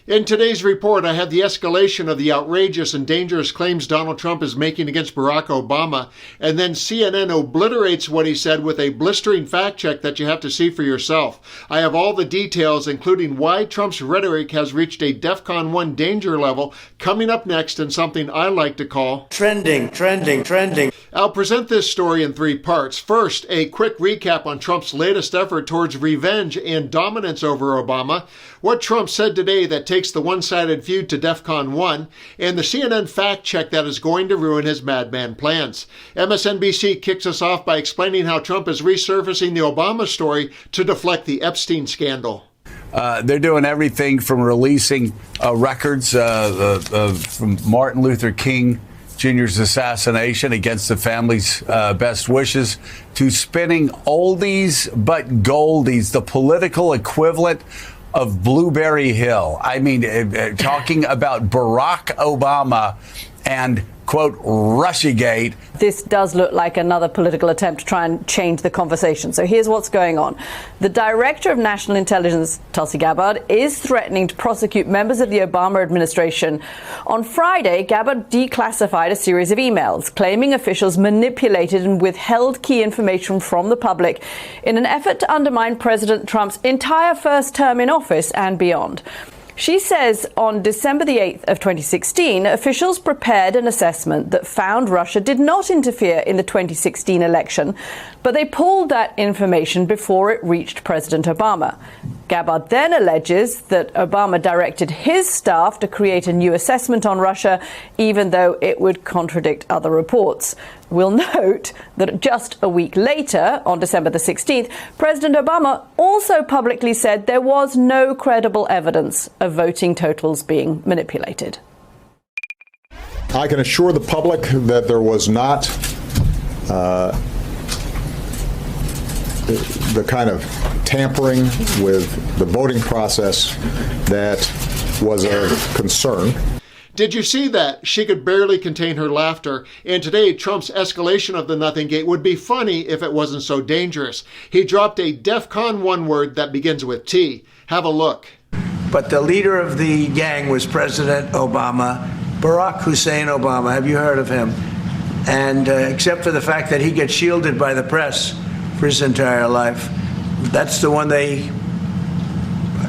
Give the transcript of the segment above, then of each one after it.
In today's report, I had the escalation of the outrageous and dangerous claims Donald Trump is making against Barack Obama, and then CNN obliterates what he said with a blistering fact check that you have to see for yourself. I have all the details, including why Trump's rhetoric has reached a DEFCON 1 danger level, coming up next in something I like to call Trending. I'll present this story in 3 parts. First, a quick recap on Trump's latest effort towards revenge and dominance over Obama, what Trump said today that takes the one-sided feud to DEFCON 1, and the CNN fact check that is going to ruin his madman plans. MSNBC kicks us off by explaining how Trump is resurfacing the Obama story to deflect the Epstein scandal. They're doing everything from releasing records from Martin Luther King Jr.'s assassination against the family's best wishes to spinning oldies but goldies, the political equivalent of Blueberry Hill. I mean, talking about Barack Obama and, quote, Russiagate. This does look like another political attempt to try and change the conversation. So here's what's going on. The Director of National Intelligence, Tulsi Gabbard, is threatening to prosecute members of the Obama administration. On Friday, Gabbard declassified a series of emails claiming officials manipulated and withheld key information from the public in an effort to undermine President Trump's entire first term in office and beyond. She says on December the 8th of 2016, officials prepared an assessment that found Russia did not interfere in the 2016 election, but they pulled that information before it reached President Obama. Gabbard then alleges that Obama directed his staff to create a new assessment on Russia, even though it would contradict other reports. We'll note that just a week later, on December the 16th, President Obama also publicly said there was no credible evidence of voting totals being manipulated. I can assure the public that there was not the kind of tampering with the voting process that was of concern. Did you see that? She could barely contain her laughter. And today, Trump's escalation of the Nothing Gate would be funny if it wasn't so dangerous. He dropped a DEFCON 1 word that begins with T. Have a look. But the leader of the gang was President Obama, Barack Hussein Obama. Have you heard of him? And except for the fact that he gets shielded by the press for his entire life, that's the one they...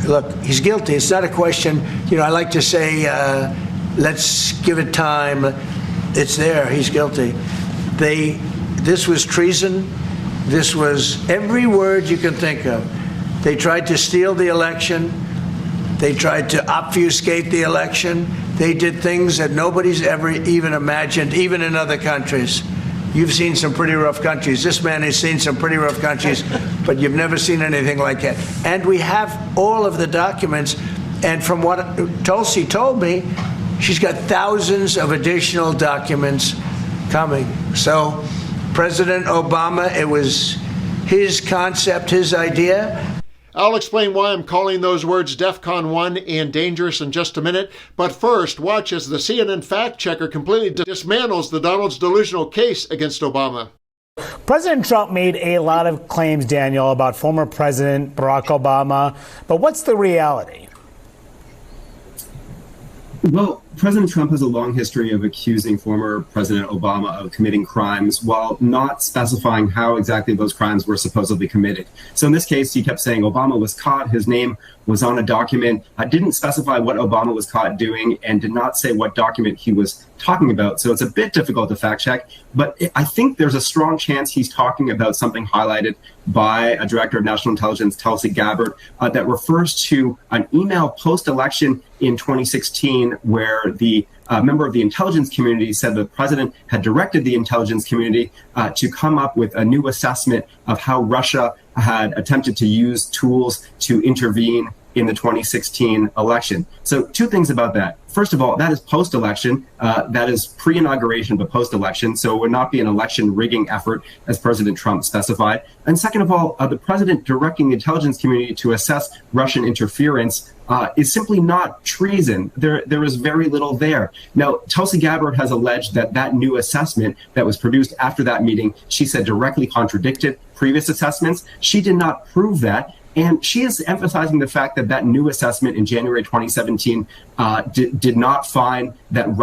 Look, he's guilty. It's not a question, I like to say, let's give it time. It's there. He's guilty. This was treason. This was every word you can think of. They tried to steal the election. They tried to obfuscate the election. They did things that nobody's ever even imagined, even in other countries. You've seen some pretty rough countries. This man has seen some pretty rough countries, but you've never seen anything like that. And we have all of the documents. And from what Tulsi told me, she's got thousands of additional documents coming. So President Obama, it was his concept, his idea. I'll explain why I'm calling those words DEFCON 1 and dangerous in just a minute. But first, watch as the CNN fact checker completely dismantles the Donald's delusional case against Obama. President Trump made a lot of claims, Daniel, about former President Barack Obama. But what's the reality? Well, President Trump has a long history of accusing former President Obama of committing crimes while not specifying how exactly those crimes were supposedly committed. So in this case, he kept saying Obama was caught, his name was on a document, didn't specify what Obama was caught doing, and did not say what document he was talking about. So it's a bit difficult to fact check, but I think there's a strong chance he's talking about something highlighted by a Director of National Intelligence, Tulsi Gabbard, that refers to an email post-election in 2016 where the member of the intelligence community said the president had directed the intelligence community to come up with a new assessment of how Russia had attempted to use tools to intervene in the 2016 election. So 2 things about that. First of all, that is post-election. That is pre-inauguration, but post-election. So it would not be an election rigging effort, as President Trump specified. And second of all, the president directing the intelligence community to assess Russian interference is simply not treason. There is very little there. Now, Tulsi Gabbard has alleged that that new assessment that was produced after that meeting, she said directly contradicted previous assessments. She did not prove that. And she is emphasizing the fact that that new assessment in January 2017 did not find that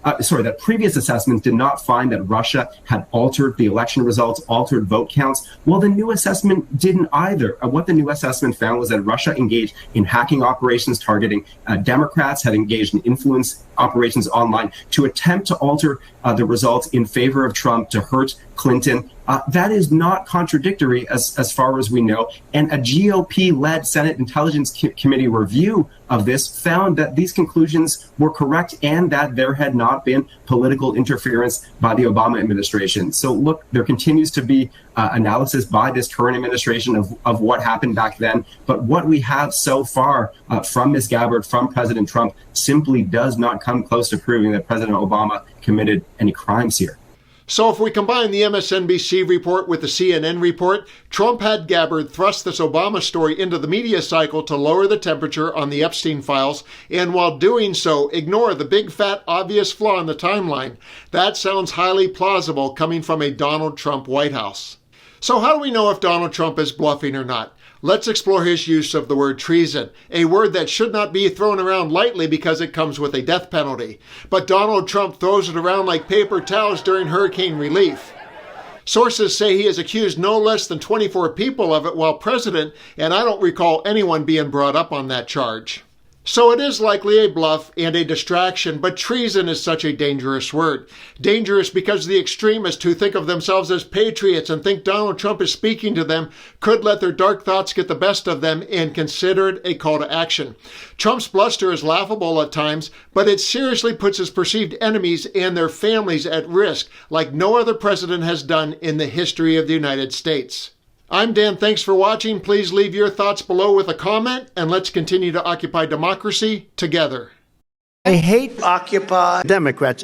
that previous assessments did not find that Russia had altered the election results, altered vote counts. Well, the new assessment didn't either. What the new assessment found was that Russia engaged in hacking operations targeting Democrats, had engaged in influence operations online to attempt to alter the results in favor of Trump to hurt Clinton. That is not contradictory as far as we know. And a GOP-led Senate Intelligence Committee review of this found that these conclusions were correct and that there had not been political interference by the Obama administration. So look, there continues to be analysis by this current administration of what happened back then. But what we have so far from Ms. Gabbard, from President Trump, simply does not come close to proving that President Obama committed any crimes here. So if we combine the MSNBC report with the CNN report, Trump had Gabbard thrust this Obama story into the media cycle to lower the temperature on the Epstein files, and while doing so, ignore the big fat obvious flaw in the timeline. That sounds highly plausible coming from a Donald Trump White House. So how do we know if Donald Trump is bluffing or not? Let's explore his use of the word treason, a word that should not be thrown around lightly because it comes with a death penalty. But Donald Trump throws it around like paper towels during hurricane relief. Sources say he has accused no less than 24 people of it while president, and I don't recall anyone being brought up on that charge. So it is likely a bluff and a distraction, but treason is such a dangerous word. Dangerous because the extremists who think of themselves as patriots and think Donald Trump is speaking to them could let their dark thoughts get the best of them and consider it a call to action. Trump's bluster is laughable at times, but it seriously puts his perceived enemies and their families at risk like no other president has done in the history of the United States. I'm Dan. Thanks for watching. Please leave your thoughts below with a comment, and let's continue to occupy democracy together. I hate Occupy Democrats.